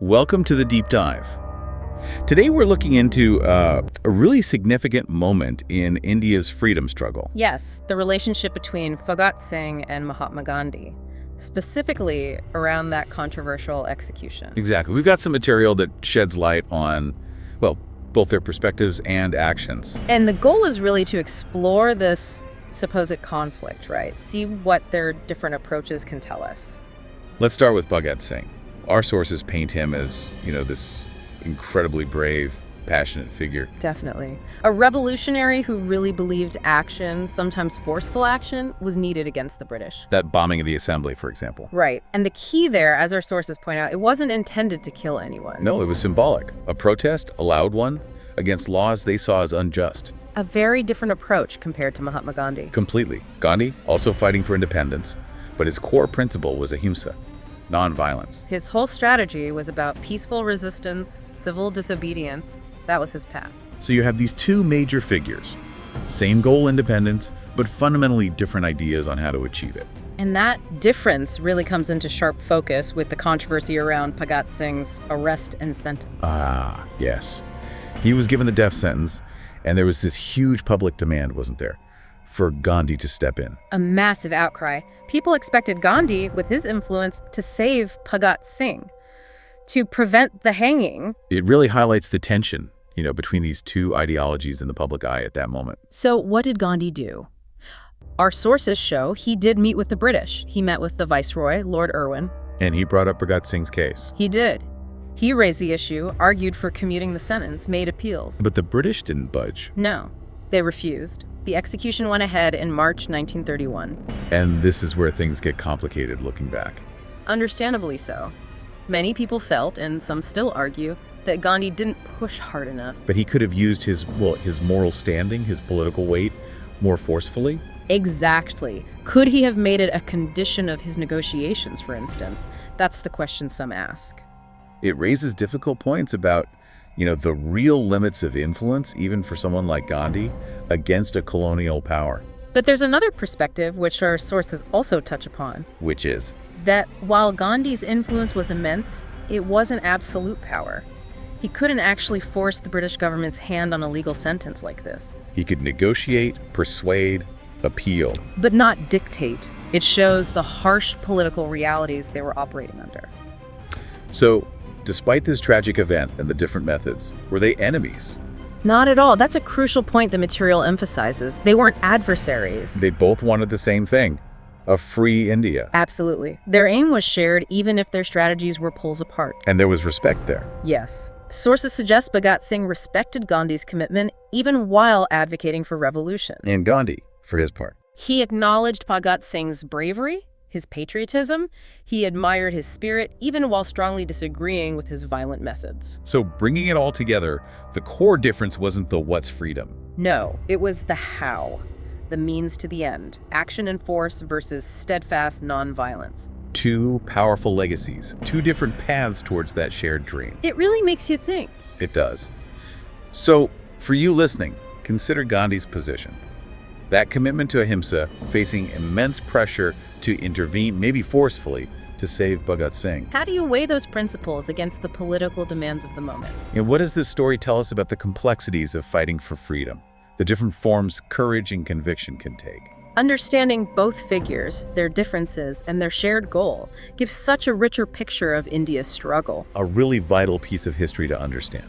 Welcome to the Deep Dive. Today we're looking into a really significant moment in India's freedom struggle. Yes, the relationship between Bhagat Singh and Mahatma Gandhi, specifically around that controversial execution. Exactly. We've got some material that sheds light on, well, both their perspectives and actions. And the goal is really to explore this supposed conflict, right? See what their different approaches can tell us. Let's start with Bhagat Singh. Our sources paint him as, this incredibly brave, passionate figure. Definitely. A revolutionary who really believed action, sometimes forceful action, was needed against the British. That bombing of the assembly, for example. Right. And the key there, as our sources point out, it wasn't intended to kill anyone. No, it was symbolic. A protest, a loud one, against laws they saw as unjust. A very different approach compared to Mahatma Gandhi. Completely. Gandhi, also fighting for independence, but his core principle was ahimsa, non-violence. His whole strategy was about peaceful resistance, civil disobedience. That was his path. So you have these two major figures. Same goal, independence, but fundamentally different ideas on how to achieve it. And that difference really comes into sharp focus with the controversy around Bhagat Singh's arrest and sentence. Ah, yes. He was given the death sentence, and there was this huge public demand, wasn't there, for Gandhi to step in. A massive outcry. People expected Gandhi, with his influence, to save Bhagat Singh, to prevent the hanging. It really highlights the tension, between these two ideologies in the public eye at that moment. So what did Gandhi do? Our sources show he did meet with the British. He met with the Viceroy, Lord Irwin. And he brought up Bhagat Singh's case. He did. He raised the issue, argued for commuting the sentence, made appeals. But the British didn't budge. No, they refused. The execution went ahead in March 1931. And this is where things get complicated looking back. Understandably so. Many people felt, and some still argue, that Gandhi didn't push hard enough. But he could have used his moral standing, his political weight, more forcefully? Exactly. Could he have made it a condition of his negotiations, for instance? That's the question some ask. It raises difficult points about, the real limits of influence, even for someone like Gandhi, against a colonial power. But there's another perspective, which our sources also touch upon. Which is? That while Gandhi's influence was immense, it wasn't absolute power. He couldn't actually force the British government's hand on a legal sentence like this. He could negotiate, persuade, appeal. But not dictate. It shows the harsh political realities they were operating under. So, despite this tragic event and the different methods, were they enemies? Not at all. That's a crucial point the material emphasizes. They weren't adversaries. They both wanted the same thing, a free India. Absolutely. Their aim was shared, even if their strategies were poles apart. And there was respect there. Yes. Sources suggest Bhagat Singh respected Gandhi's commitment, even while advocating for revolution. And Gandhi, for his part. He acknowledged Bhagat Singh's bravery, his patriotism. He admired his spirit, even while strongly disagreeing with his violent methods. So bringing it all together, the core difference wasn't the what's freedom. No, it was the how, the means to the end, action and force versus steadfast nonviolence. Two powerful legacies, two different paths towards that shared dream. It really makes you think. It does. So, for you listening, consider Gandhi's position. That commitment to ahimsa, facing immense pressure to intervene, maybe forcefully, to save Bhagat Singh. How do you weigh those principles against the political demands of the moment? And what does this story tell us about the complexities of fighting for freedom, the different forms courage and conviction can take? Understanding both figures, their differences, and their shared goal gives such a richer picture of India's struggle. A really vital piece of history to understand.